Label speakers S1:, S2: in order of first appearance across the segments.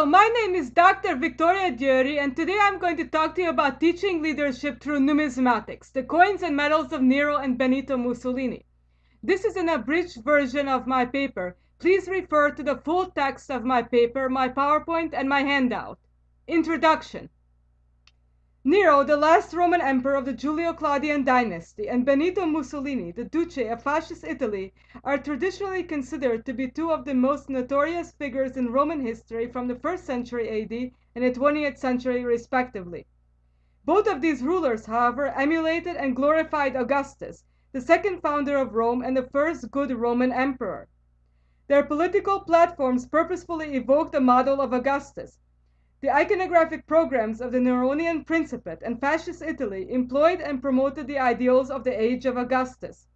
S1: Hello, my name is Dr. Victoria Diori, and today I'm going to talk to you about teaching leadership through numismatics, the coins and medals of Nero and Benito Mussolini. This is an abridged version of my paper. Please refer to the full text of my paper, my PowerPoint, and my handout. Introduction. Nero, the last Roman emperor of the Julio-Claudian dynasty, and Benito Mussolini, the Duce of Fascist Italy, are traditionally considered to be two of the most notorious figures in Roman history from the 1st century AD and the 20th century respectively. Both of these rulers, however, emulated and glorified Augustus, the second founder of Rome and the first good Roman emperor. Their political platforms purposefully evoked the model of Augustus. The iconographic programs of the Neronian Principate and Fascist Italy employed and promoted the ideals of the age of Augustus.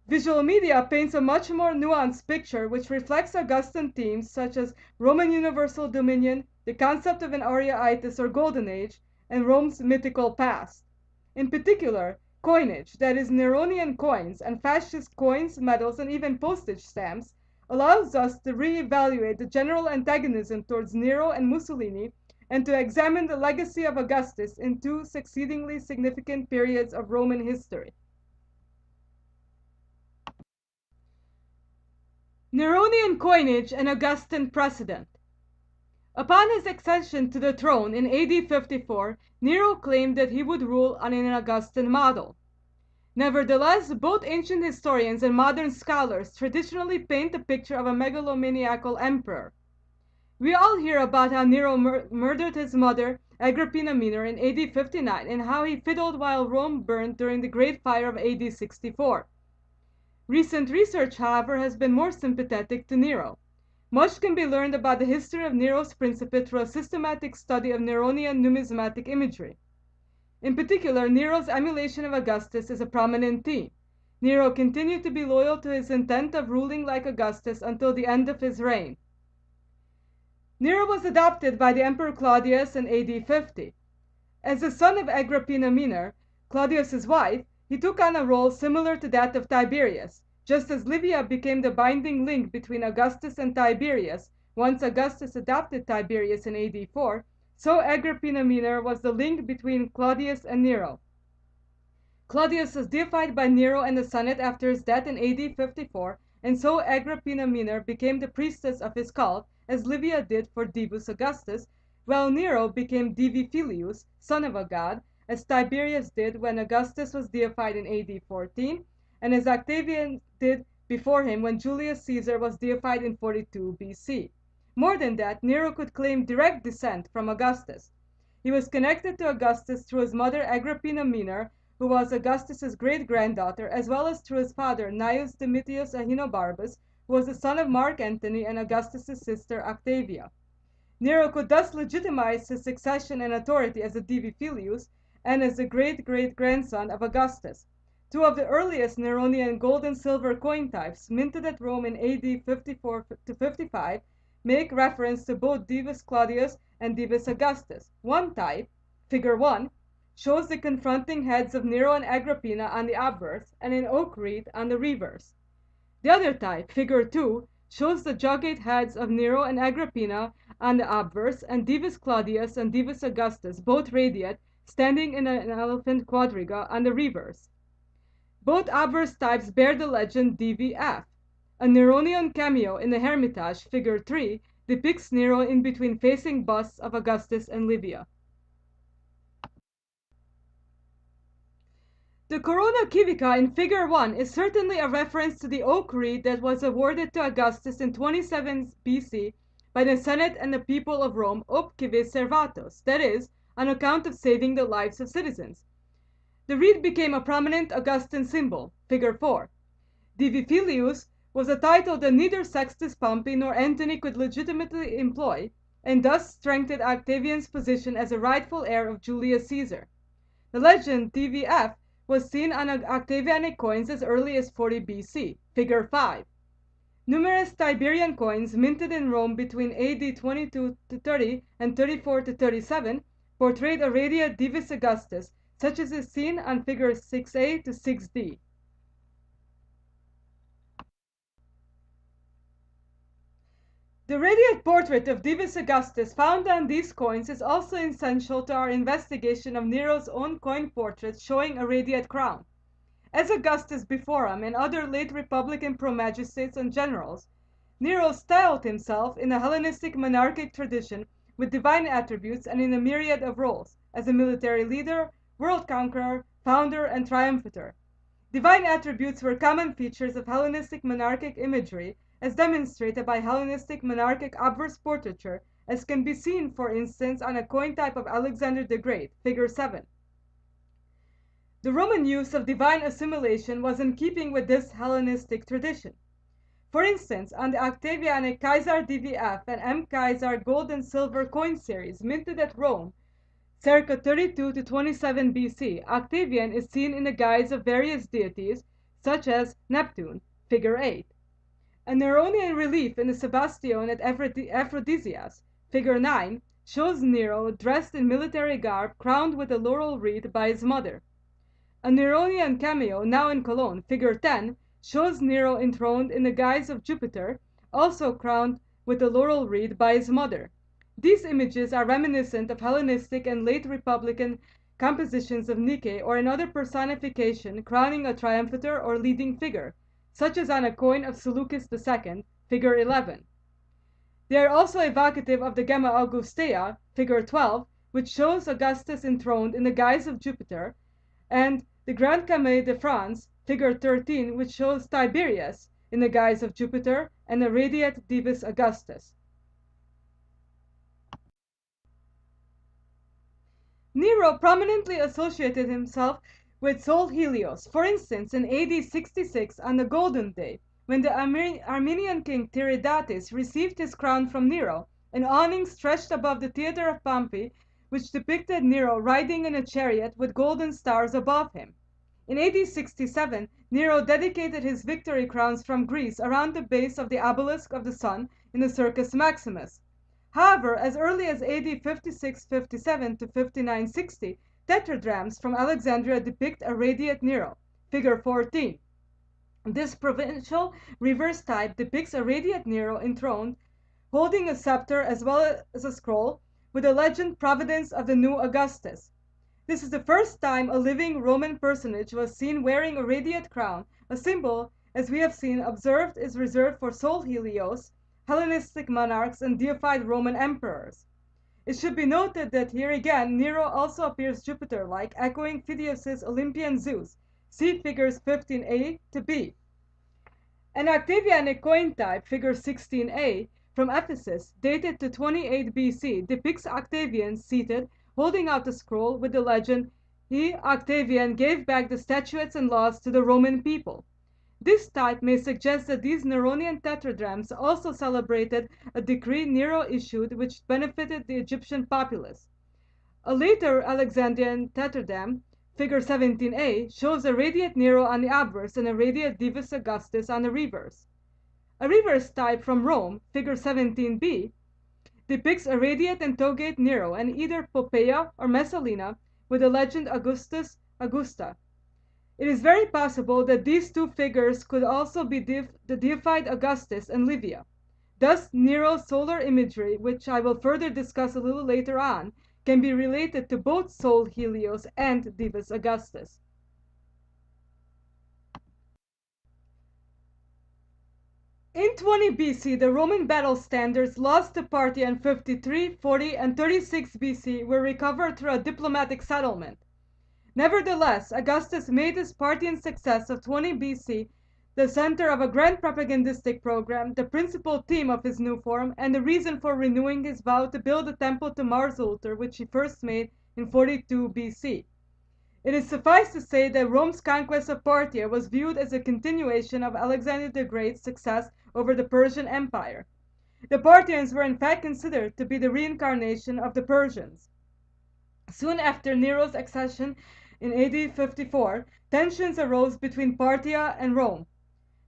S1: Visual media paints a much more nuanced picture which reflects Augustan themes such as Roman universal dominion, the concept of an Ariaitis or Golden Age, and Rome's mythical past. In particular, coinage, that is Neronian coins and fascist coins, medals, and even postage stamps, allows us to re-evaluate the general antagonism towards Nero and Mussolini and to examine the legacy of Augustus in two succeedingly significant periods of Roman history. Neronian coinage and Augustan precedent. Upon his accession to the throne in AD 54, Nero claimed that he would rule on an Augustan model. Nevertheless, both ancient historians and modern scholars traditionally paint the picture of a megalomaniacal emperor. We all hear about how Nero murdered his mother, Agrippina Minor, in AD 59 and how he fiddled while Rome burned during the Great Fire of AD 64. Recent research, however, has been more sympathetic to Nero. Much can be learned about the history of Nero's principate through a systematic study of Neronian numismatic imagery. In particular, Nero's emulation of Augustus is a prominent theme. Nero continued to be loyal to his intent of ruling like Augustus until the end of his reign. Nero was adopted by the Emperor Claudius in AD 50. As the son of Agrippina Minor, Claudius's wife, he took on a role similar to that of Tiberius. Just as Livia became the binding link between Augustus and Tiberius, once Augustus adopted Tiberius in AD 4, so Agrippina Minor was the link between Claudius and Nero. Claudius was deified by Nero and the Senate after his death in AD 54, and so Agrippina Minor became the priestess of his cult, as Livia did for Divus Augustus, while Nero became Divi Filius, son of a god, as Tiberius did when Augustus was deified in AD 14, and as Octavian did before him when Julius Caesar was deified in 42 BC. More than that, Nero could claim direct descent from Augustus. He was connected to Augustus through his mother Agrippina Minor, who was Augustus's great-granddaughter, as well as through his father Gnaeus Domitius Ahenobarbus, who was the son of Mark Antony and Augustus's sister Octavia. Nero could thus legitimize his succession and authority as a Divi Filius and as the great-great-grandson of Augustus. Two of the earliest Neronian gold and silver coin types, minted at Rome in AD 54 to 55, make reference to both Divus Claudius and Divus Augustus. One type, figure 1, shows the confronting heads of Nero and Agrippina on the obverse and an oak wreath on the reverse. The other type, figure 2, shows the jugate heads of Nero and Agrippina on the obverse and Divus Claudius and Divus Augustus, both radiate, standing in an elephant quadriga on the reverse. Both obverse types bear the legend DVF. A Neronian cameo in the Hermitage, figure 3, depicts Nero in between facing busts of Augustus and Livia. The corona civica in figure 1 is certainly a reference to the oak wreath that was awarded to Augustus in 27 BC by the Senate and the people of Rome ob cives servatos, that is, on account of saving the lives of citizens. The wreath became a prominent Augustan symbol, figure 4. Divi Filius was a title that neither Sextus Pompey nor Antony could legitimately employ, and thus strengthened Octavian's position as a rightful heir of Julius Caesar. The legend DVF was seen on Octavianic coins as early as 40 BC, figure 5. Numerous Tiberian coins minted in Rome between AD 22 to 30 and 34 to 37 portrayed a radiate Divus Augustus, such as is seen on figures 6a to 6d. The radiate portrait of Divus Augustus found on these coins is also essential to our investigation of Nero's own coin portraits showing a radiate crown. As Augustus before him and other late Republican pro-magistrates and generals, Nero styled himself in a Hellenistic monarchic tradition with divine attributes and in a myriad of roles, as a military leader, world conqueror, founder, and triumphator. Divine attributes were common features of Hellenistic monarchic imagery, as demonstrated by Hellenistic monarchic obverse portraiture, as can be seen, for instance, on a coin type of Alexander the Great, figure 7. The Roman use of divine assimilation was in keeping with this Hellenistic tradition. For instance, on the Octavianic Caesar DVF and M. Caesar gold and silver coin series minted at Rome, circa 32 to 27 BC, Octavian is seen in the guise of various deities, such as Neptune, figure 8. A Neronian relief in the Sebastione at Aphrodisias, figure 9, shows Nero dressed in military garb, crowned with a laurel wreath by his mother. A Neronian cameo, now in Cologne, figure 10, shows Nero enthroned in the guise of Jupiter, also crowned with a laurel wreath by his mother. These images are reminiscent of Hellenistic and late Republican compositions of Nike or another personification crowning a triumphator or leading figure, such as on a coin of Seleucus II, figure 11. They are also evocative of the Gemma Augustea, figure 12, which shows Augustus enthroned in the guise of Jupiter, and the Grand Camée de France, figure 13, which shows Tiberius in the guise of Jupiter and a radiate Divus Augustus. Nero prominently associated himself with Sol Helios, for instance in AD 66 on the Golden Day, when the Armenian king Tiridates received his crown from Nero, an awning stretched above the theater of Pompey which depicted Nero riding in a chariot with golden stars above him. In AD 67, Nero dedicated his victory crowns from Greece around the base of the obelisk of the sun in the Circus Maximus. However, as early as AD 56-57 to 59-60, tetradrams from Alexandria depict a radiate Nero, figure 14. This provincial reverse type depicts a radiate Nero enthroned, holding a scepter as well as a scroll, with the legend Providence of the New Augustus. This is the first time a living Roman personage was seen wearing a radiate crown, a symbol, as we have seen, observed is reserved for Sol Helios, Hellenistic monarchs, and deified Roman emperors. It should be noted that here again Nero also appears Jupiter-like, echoing Phidias's Olympian Zeus. See figures 15a to b. An Octavianic coin type, figure 16a, from Ephesus, dated to 28 BC, depicts Octavian seated, holding out a scroll with the legend, "He, Octavian, gave back the statutes and laws to the Roman people." This type may suggest that these Neronian tetradrams also celebrated a decree Nero issued which benefited the Egyptian populace. A later Alexandrian tetradram, figure 17a, shows a radiate Nero on the obverse and a radiate Divus Augustus on the reverse. A reverse type from Rome, figure 17b, depicts a radiate and togate Nero and either Poppaea or Messalina with the legend Augustus Augusta. It is very possible that these two figures could also be the deified Augustus and Livia. Thus, Nero's solar imagery, which I will further discuss a little later on, can be related to both Sol Helios and Divus Augustus. In 20 BC, the Roman battle standards lost to Parthia in 53, 40, and 36 BC were recovered through a diplomatic settlement. Nevertheless, Augustus made his Parthian success of 20 BC the center of a grand propagandistic program, the principal theme of his new form, and the reason for renewing his vow to build a temple to Mars Ultor, which he first made in 42 BC. It is suffice to say that Rome's conquest of Parthia was viewed as a continuation of Alexander the Great's success over the Persian Empire. The Parthians were in fact considered to be the reincarnation of the Persians. Soon after Nero's accession in AD 54, tensions arose between Parthia and Rome.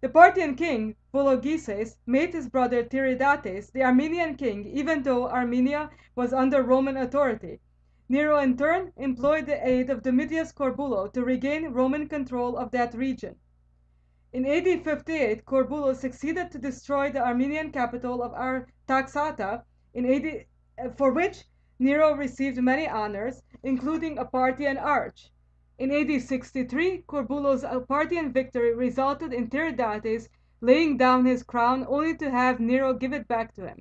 S1: The Parthian king, Vologeses, made his brother Tiridates the Armenian king, even though Armenia was under Roman authority. Nero in turn employed the aid of Domitius Corbulo to regain Roman control of that region. In AD 58, Corbulo succeeded to destroy the Armenian capital of Artaxata, for which Nero received many honors, including a Parthian arch. In AD 63, Corbulo's Parthian victory resulted in Tiridates laying down his crown only to have Nero give it back to him.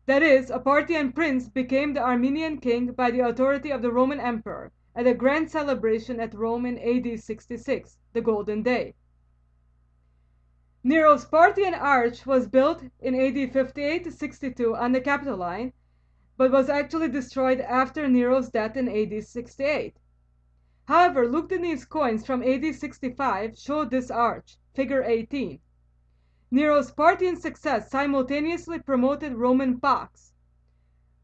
S1: That is, a Parthian prince became the Armenian king by the authority of the Roman emperor, at a grand celebration at Rome in AD 66, the Golden Day. Nero's Parthian arch was built in AD 58 to 62 on the Capitoline, but was actually destroyed after Nero's death in AD 68. However, Lugdunese coins from AD 65 show this arch, figure 18. Nero's Parthian success simultaneously promoted Roman pax.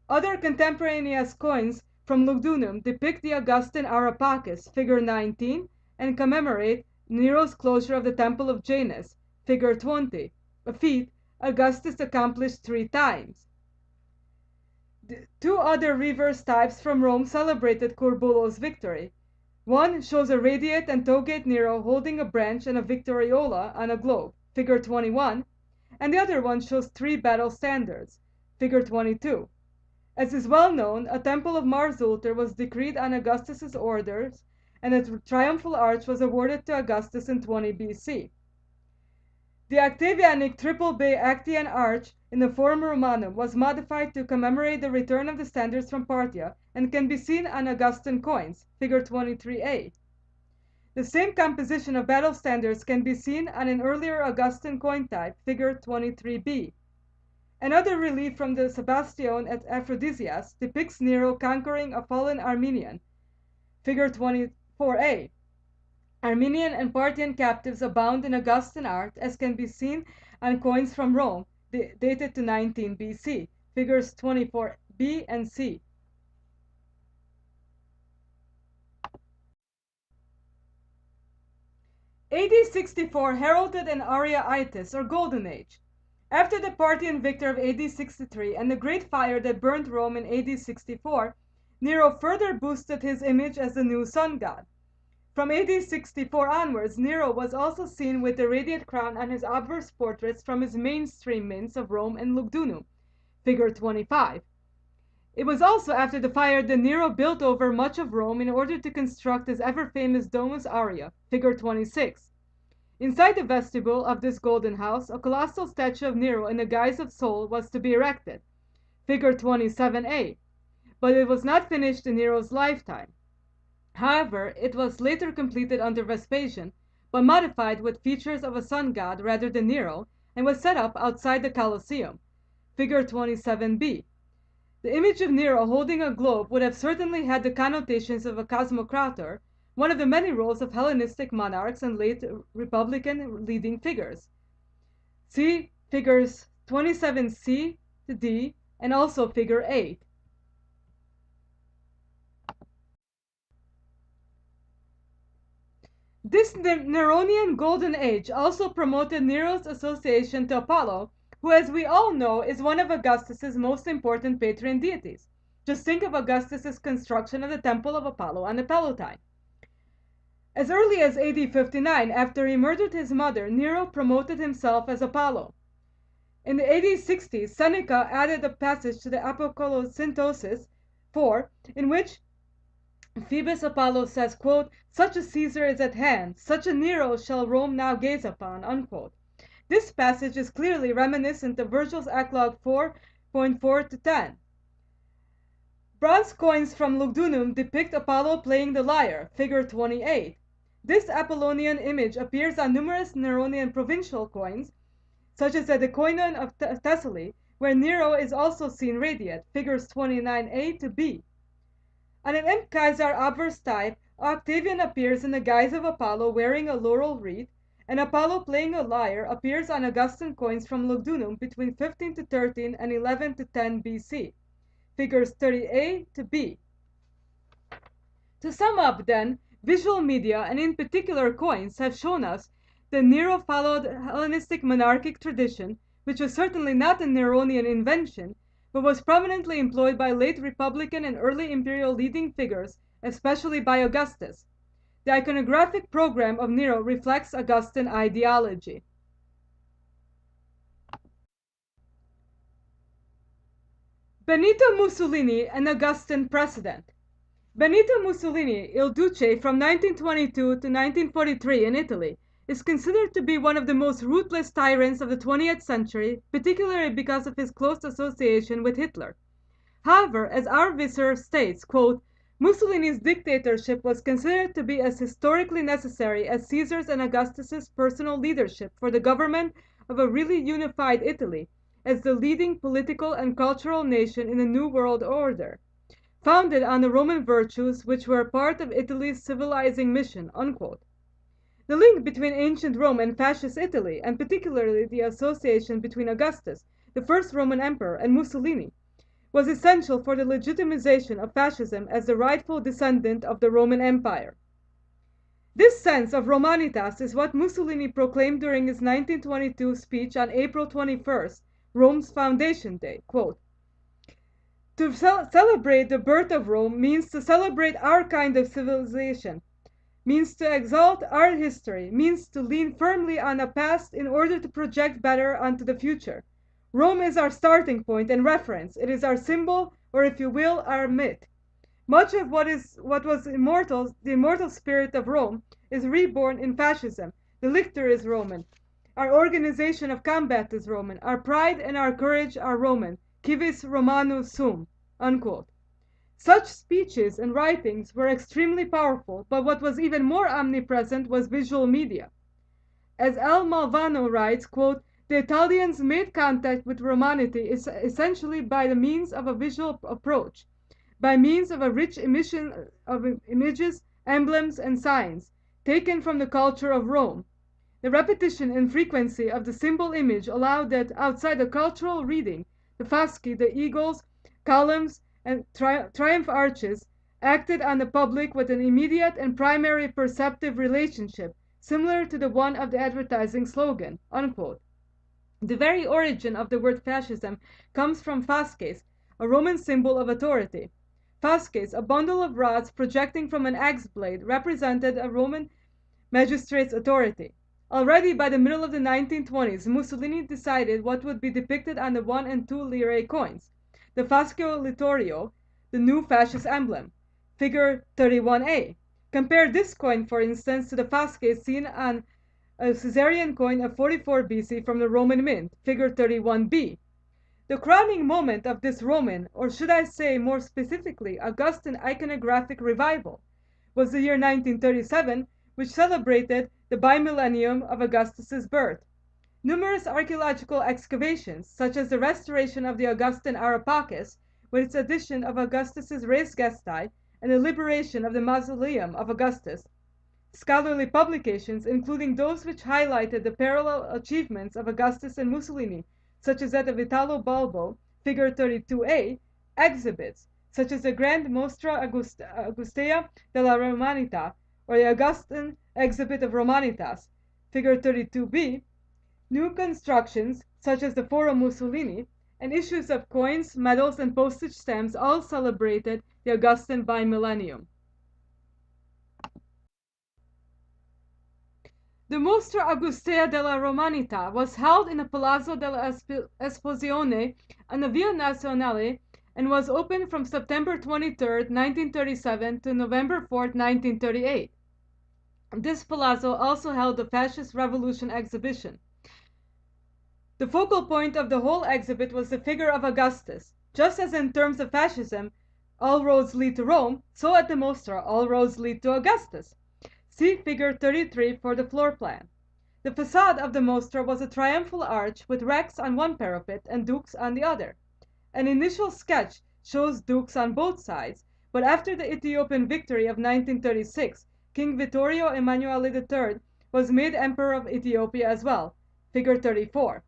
S1: Other contemporaneous coins from Lugdunum depict the Augustan Arapacis, figure 19, and commemorate Nero's closure of the Temple of Janus, figure 20, a feat Augustus accomplished 3 times. Two other reverse types from Rome celebrated Corbulo's victory. One shows a radiate and togate Nero holding a branch and a victoriola on a globe, figure 21, and the other one shows 3 battle standards, figure 22. As is well known, a temple of Mars Ultor was decreed on Augustus's orders, and a triumphal arch was awarded to Augustus in 20 BC. The Octavianic Triple Bay Actian Arch in the Forum Romanum was modified to commemorate the return of the standards from Parthia and can be seen on Augustan coins, figure 23a. The same composition of battle standards can be seen on an earlier Augustan coin type, figure 23b. Another relief from the Sebastione at Aphrodisias depicts Nero conquering a fallen Armenian, figure 24a. Armenian and Parthian captives abound in Augustan art, as can be seen on coins from Rome, dated to 19 BC, figures 24b and c. AD 64 heralded an Ariaitis, or Golden Age. After the Parthian victory of AD 63 and the great fire that burned Rome in AD 64, Nero further boosted his image as the new sun god. From AD 64 onwards, Nero was also seen with the radiant crown on his obverse portraits from his mainstream mints of Rome and Lugdunum, figure 25. It was also after the fire that Nero built over much of Rome in order to construct his ever-famous Domus Aurea, figure 26. Inside the vestibule of this golden house, a colossal statue of Nero in the guise of Sol was to be erected, figure 27a, but it was not finished in Nero's lifetime. However, it was later completed under Vespasian, but modified with features of a sun god rather than Nero, and was set up outside the Colosseum, figure 27b. The image of Nero holding a globe would have certainly had the connotations of a cosmocrator, one of the many roles of Hellenistic monarchs and late Republican leading figures. See figures 27c to d, and also figure 8. This Neronian Golden Age also promoted Nero's association to Apollo, who, as we all know, is one of Augustus's most important patron deities. Just think of Augustus's construction of the Temple of Apollo on the Palatine. As early as AD 59, after he murdered his mother, Nero promoted himself as Apollo. In the AD 60s, Seneca added a passage to the Apocolosyntosis 4, in which Phoebus Apollo says, quote, "Such a Caesar is at hand, such a Nero shall Rome now gaze upon," unquote. This passage is clearly reminiscent of Virgil's Eclogue 4.4 to 10. Bronze coins from Lugdunum depict Apollo playing the lyre, figure 28. This Apollonian image appears on numerous Neronian provincial coins, such as at the Koinon of Thessaly, where Nero is also seen radiant, figures 29a to b. On an Imp Caesar obverse type, Octavian appears in the guise of Apollo wearing a laurel wreath, and Apollo playing a lyre appears on Augustan coins from Lugdunum between 15 to 13 and 11 to 10 BC, figures 30a to b. To sum up, then, visual media, and in particular coins, have shown us that Nero followed Hellenistic monarchic tradition, which was certainly not a Neronian invention, but was prominently employed by late Republican and early imperial leading figures, especially by Augustus. The iconographic program of Nero reflects Augustan ideology. Benito Mussolini, an Augustan president. Benito Mussolini, Il Duce from 1922 to 1943 in Italy, is considered to be one of the most ruthless tyrants of the 20th century, particularly because of his close association with Hitler. However, as our Visser states, quote, Mussolini's dictatorship was considered to be as historically necessary as Caesar's and Augustus's personal leadership for the government of a really unified Italy, as the leading political and cultural nation in the New World Order, founded on the Roman virtues which were part of Italy's civilizing mission, unquote. The link between ancient Rome and fascist Italy, and particularly the association between Augustus, the first Roman emperor, and Mussolini, was essential for the legitimization of fascism as the rightful descendant of the Roman Empire. This sense of Romanitas is what Mussolini proclaimed during his 1922 speech on April 21st, Rome's Foundation Day, quote, to celebrate the birth of Rome means to celebrate our kind of civilization, means to exalt our history, means to lean firmly on the past in order to project better onto the future. Rome is our starting point and reference. It is our symbol, or if you will, our myth. Much of what was immortal, the immortal spirit of Rome, is reborn in fascism. The lictor is Roman. Our organization of combat is Roman. Our pride and our courage are Roman. Civis Romanus sum, unquote. Such speeches and writings were extremely powerful, but what was even more omnipresent was visual media. As L. Malvano writes, quote, the Italians made contact with Romanity essentially by the means of a visual approach, by means of a rich emission of images, emblems, and signs, taken from the culture of Rome. The repetition and frequency of the symbol image allowed that, outside the cultural reading, the fasci, the eagles, columns, and triumph arches acted on the public with an immediate and primary perceptive relationship, similar to the one of the advertising slogan, unquote. The very origin of the word fascism comes from fasces, a Roman symbol of authority. Fasces, a bundle of rods projecting from an axe blade, represented a Roman magistrate's authority. Already by the middle of the 1920s, Mussolini decided what would be depicted on the 1 and 2 lire coins. The fascio littorio, the new fascist emblem, figure 31A. Compare this coin, for instance, to the fasces seen on a Caesarian coin of 44 BC from the Roman mint, figure 31B. The crowning moment of this Roman, or should I say more specifically, Augustan iconographic revival, was the year 1937, which celebrated the bimillennium of Augustus's birth. Numerous archaeological excavations, such as the restoration of the Augustan Arapacis, with its addition of Augustus's res gestae, and the liberation of the mausoleum of Augustus, scholarly publications, including those which highlighted the parallel achievements of Augustus and Mussolini, such as that of Italo Balbo, figure 32A, exhibits, such as the Grand Mostra Augustea della Romanità, or the Augustan exhibit of Romanitas, figure 32B, new constructions, such as the Forum Mussolini, and issues of coins, medals, and postage stamps all celebrated the Augustan bimillennium. The Mostra Augustea della Romanità was held in the Palazzo della Esposizione on the Via Nazionale and was open from September 23, 1937 to November 4, 1938. This palazzo also held the Fascist Revolution exhibition. The focal point of the whole exhibit was the figure of Augustus. Just as in terms of fascism, all roads lead to Rome, so at the Mostra, all roads lead to Augustus. See figure 33 for the floor plan. The facade of the Mostra was a triumphal arch with Rex on one parapet and Dukes on the other. An initial sketch shows Dukes on both sides, but after the Ethiopian victory of 1936, King Vittorio Emanuele III was made Emperor of Ethiopia as well, figure 34.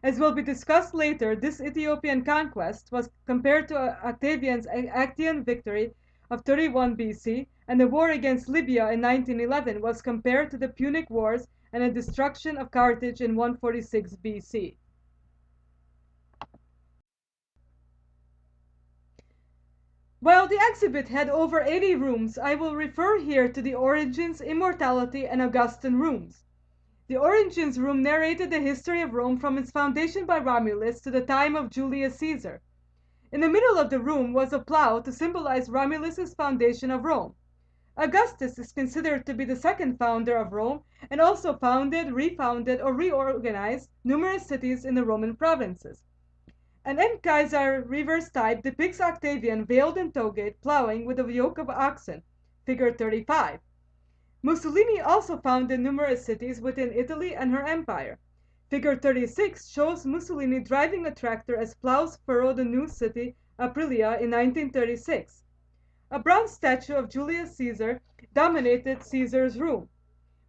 S1: As will be discussed later, this Ethiopian conquest was compared to Octavian's Actian victory of 31 BC, and the war against Libya in 1911 was compared to the Punic Wars and the destruction of Carthage in 146 BC. While the exhibit had over 80 rooms, I will refer here to the Origins, Immortality, and Augustan rooms. The Origins room narrated the history of Rome from its foundation by Romulus to the time of Julius Caesar. In the middle of the room was a plough to symbolize Romulus's foundation of Rome. Augustus is considered to be the second founder of Rome and also founded, refounded, or reorganized numerous cities in the Roman provinces. An end Kaiser reverse type depicts Octavian veiled and togaed ploughing with a yoke of oxen, figure 35. Mussolini also founded numerous cities within Italy and her empire. Figure 36 shows Mussolini driving a tractor as plows furrow the new city, Aprilia, in 1936. A bronze statue of Julius Caesar dominated Caesar's room.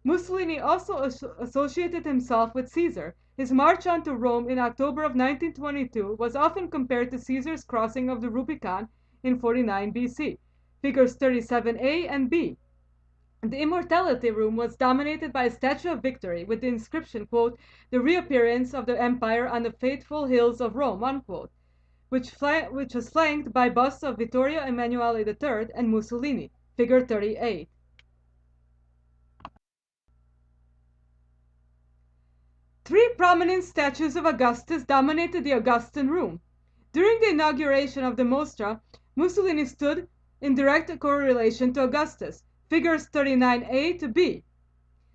S1: Mussolini also associated himself with Caesar. His march on to Rome in October of 1922 was often compared to Caesar's crossing of the Rubicon in 49 BC, figures 37a and b. The Immortality room was dominated by a statue of Victory with the inscription, quote, "The reappearance of the empire on the fateful hills of Rome," unquote, which was flanked by busts of Vittorio Emanuele III and Mussolini, figure 38. Three prominent statues of Augustus dominated the Augustan room. During the inauguration of the Mostra, Mussolini stood in direct correlation to Augustus, figures 39a to b.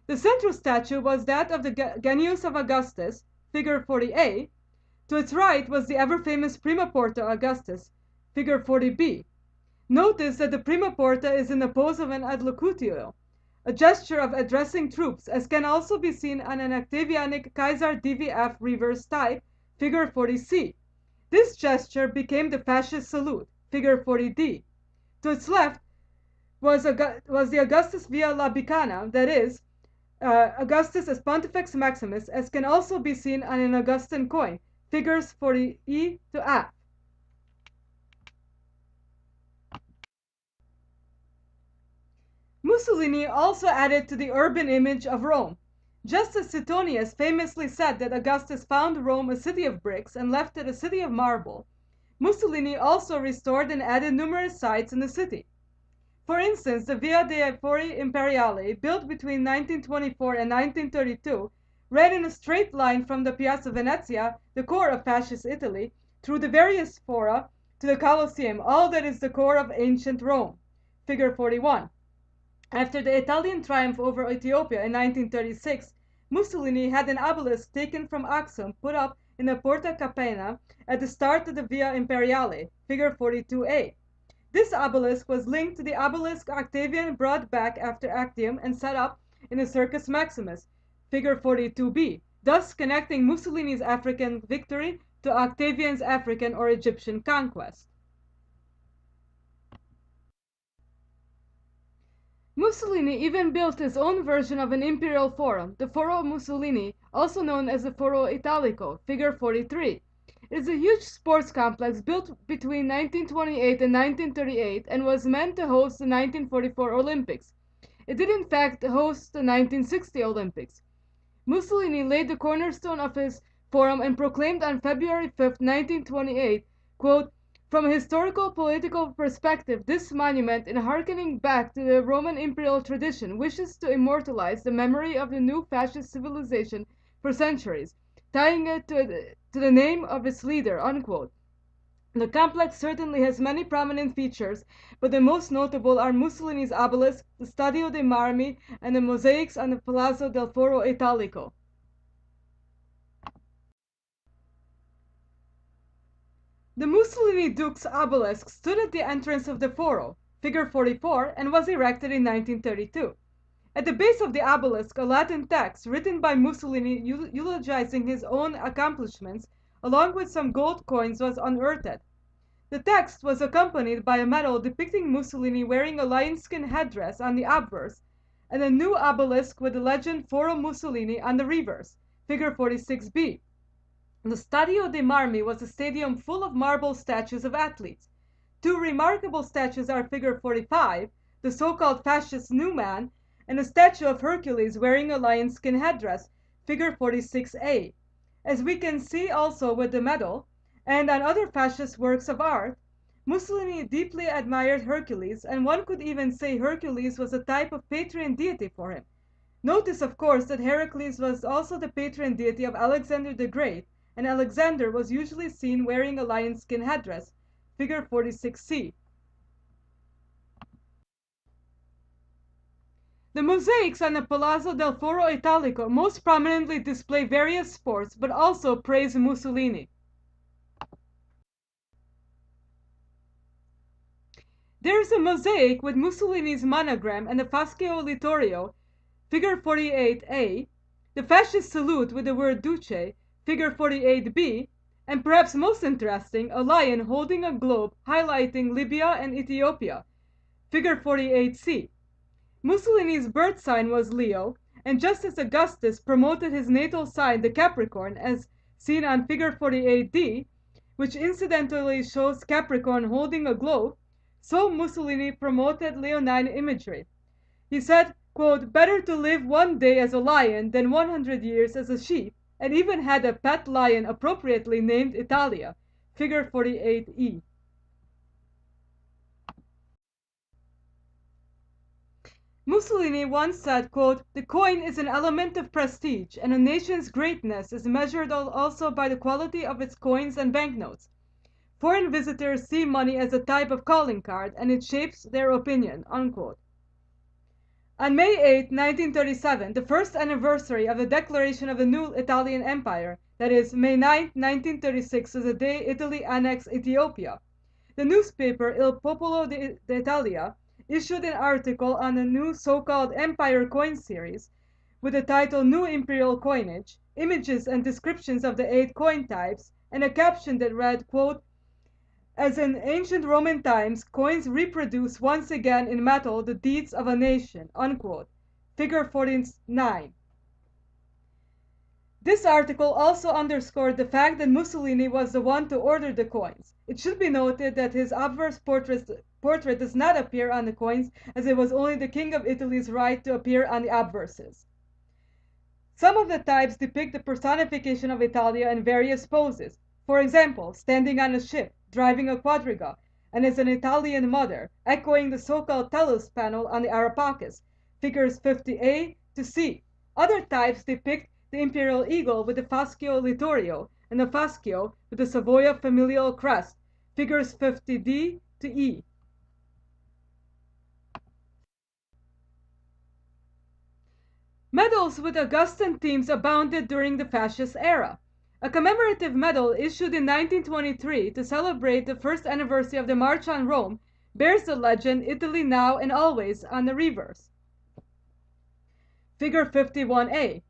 S1: The central statue was that of the Genius of Augustus, figure 40a. To its right was the ever-famous Prima Porta Augustus, figure 40b. Notice that the Prima Porta is in the pose of an adlocutio, a gesture of addressing troops, as can also be seen on an Octavianic Kaiser DVF reverse type, figure 40c. This gesture became the fascist salute, figure 40d. To its left was the Augustus Via Labicana, that is, Augustus as Pontifex Maximus, as can also be seen on an Augustan coin, figures 40e to F. Mussolini also added to the urban image of Rome. Just as Suetonius famously said that Augustus found Rome a city of bricks and left it a city of marble, Mussolini also restored and added numerous sites in the city. For instance, the Via dei Fori Imperiali, built between 1924 and 1932, ran in a straight line from the Piazza Venezia, the core of fascist Italy, through the various fora to the Colosseum, all that is the core of ancient Rome, figure 41. After the Italian triumph over Ethiopia in 1936, Mussolini had an obelisk taken from Axum put up in the Porta Capena at the start of the Via Imperiale, figure 42a. This obelisk was linked to the obelisk Octavian brought back after Actium and set up in the Circus Maximus, figure 42b, thus connecting Mussolini's African victory to Octavian's African or Egyptian conquest. Mussolini even built his own version of an imperial forum, the Foro Mussolini, also known as the Foro Italico, figure 43. It is a huge sports complex built between 1928 and 1938 and was meant to host the 1944 Olympics. It did in fact host the 1960 Olympics. Mussolini laid the cornerstone of his forum and proclaimed on February 5, 1928, quote, "From a historical political perspective, this monument, in harkening back to the Roman imperial tradition, wishes to immortalize the memory of the new fascist civilization for centuries, tying it to the name of its leader," unquote. The complex certainly has many prominent features, but the most notable are Mussolini's obelisk, the Stadio dei Marmi, and the mosaics on the Palazzo del Foro Italico. The Mussolini Duke's obelisk stood at the entrance of the Foro, figure 44, and was erected in 1932. At the base of the obelisk, a Latin text written by Mussolini eulogizing his own accomplishments, along with some gold coins, was unearthed. The text was accompanied by a medal depicting Mussolini wearing a lionskin headdress on the obverse, and a new obelisk with the legend Foro Mussolini on the reverse, figure 46b. The Stadio dei Marmi was a stadium full of marble statues of athletes. Two remarkable statues are figure 45, the so-called fascist new man, and a statue of Hercules wearing a lionskin headdress, figure 46a. As we can see also with the medal, and on other fascist works of art, Mussolini deeply admired Hercules, and one could even say Hercules was a type of patron deity for him. Notice, of course, that Heracles was also the patron deity of Alexander the Great, and Alexander was usually seen wearing a lion skin headdress, figure 46c. The mosaics on the Palazzo del Foro Italico most prominently display various sports, but also praise Mussolini. There is a mosaic with Mussolini's monogram and the Fascio Littorio, figure 48a, the fascist salute with the word Duce, figure 48b, and perhaps most interesting, a lion holding a globe highlighting Libya and Ethiopia, figure 48c. Mussolini's birth sign was Leo, and just as Augustus promoted his natal sign, the Capricorn, as seen on figure 48d, which incidentally shows Capricorn holding a globe, so Mussolini promoted Leonine imagery. He said, quote, "Better to live one day as a lion than 100 years as a sheep," and even had a pet lion appropriately named Italia, figure 48e. Mussolini once said, quote, "The coin is an element of prestige, and a nation's greatness is measured also by the quality of its coins and banknotes. Foreign visitors see money as a type of calling card, and it shapes their opinion," unquote. On May 8, 1937, the first anniversary of the declaration of the new Italian Empire, that is, May 9, 1936 is the day Italy annexed Ethiopia, the newspaper Il Popolo d'Italia issued an article on the new so-called Empire coin series with the title New Imperial Coinage, images and descriptions of the 8 coin types, and a caption that read, quote, "As in ancient Roman times, coins reproduce once again in metal the deeds of a nation," unquote, figure 49. This article also underscored the fact that Mussolini was the one to order the coins. It should be noted that his obverse portrait does not appear on the coins, as it was only the King of Italy's right to appear on the obverses. Some of the types depict the personification of Italia in various poses. For example, standing on a ship, driving a quadriga, and as an Italian mother, echoing the so-called Tellus panel on the Arapakis, figures 50a to c. Other types depict the imperial eagle with the Fascio Littorio, and the Fascio with the Savoia familial crest, figures 50d to e. Medals with Augustan themes abounded during the fascist era. A commemorative medal issued in 1923 to celebrate the first anniversary of the March on Rome bears the legend "Italy now and always" on the reverse. Figure 51a.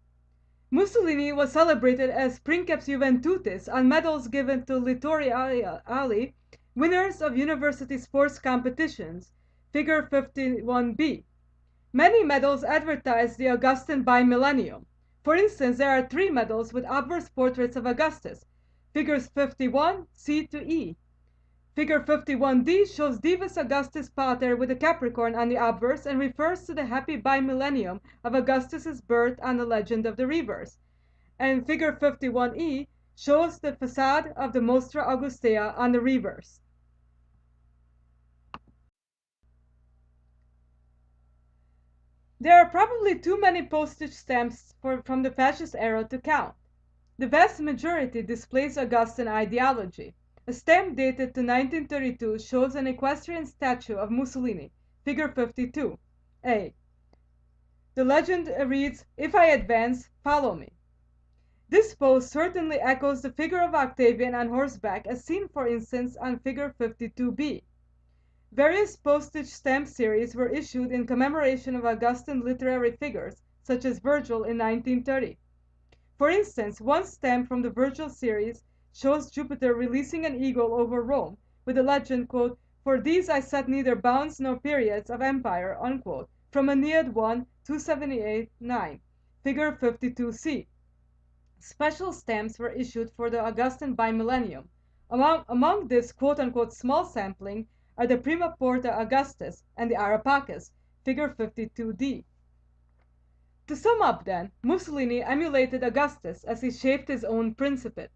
S1: Mussolini was celebrated as Princeps Juventutis on medals given to Littoriali, winners of university sports competitions, figure 51b. Many medals advertise the Augustan biennium. For instance, there are 3 medals with obverse portraits of Augustus, figures 51, C to E. Figure 51D shows Divus Augustus Pater with a Capricorn on the obverse and refers to the happy biennium of Augustus's birth on the legend of the reverse. And figure 51E shows the facade of the Mostra Augustea on the reverse. There are probably too many postage stamps from the fascist era to count. The vast majority displays Augustan ideology. A stamp dated to 1932 shows an equestrian statue of Mussolini, figure 52, A. The legend reads, "If I advance, follow me." This pose certainly echoes the figure of Octavian on horseback as seen, for instance, on figure 52b. Various postage stamp series were issued in commemoration of Augustan literary figures, such as Virgil in 1930. For instance, one stamp from the Virgil series shows Jupiter releasing an eagle over Rome, with the legend, quote, "For these I set neither bounds nor periods of empire," unquote, from Aeneid 1, 278-9, figure 52c. Special stamps were issued for the Augustan biennium. Among this quote-unquote small sampling are the Prima Porta Augustus and the Arapakis, figure 52d. To sum up then, Mussolini emulated Augustus as he shaped his own principate.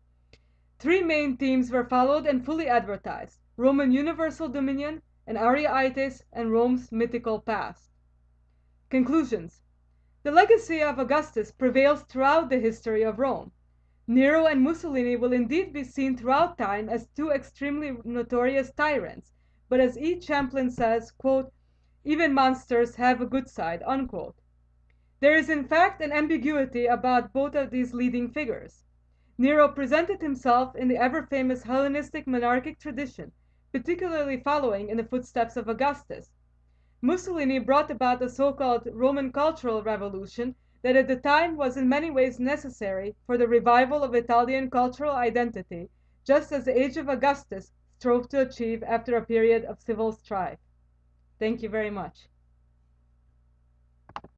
S1: 3 main themes were followed and fully advertised: Roman universal dominion, and Ariaites and Rome's mythical past. Conclusions. The legacy of Augustus prevails throughout the history of Rome. Nero and Mussolini will indeed be seen throughout time as two extremely notorious tyrants, but as E. Champlin says, quote, "Even monsters have a good side," unquote. There is in fact an ambiguity about both of these leading figures. Nero presented himself in the ever-famous Hellenistic monarchic tradition, particularly following in the footsteps of Augustus. Mussolini brought about a so-called Roman cultural revolution that at the time was in many ways necessary for the revival of Italian cultural identity, just as the age of Augustus strove to achieve after a period of civil strife. Thank you very much.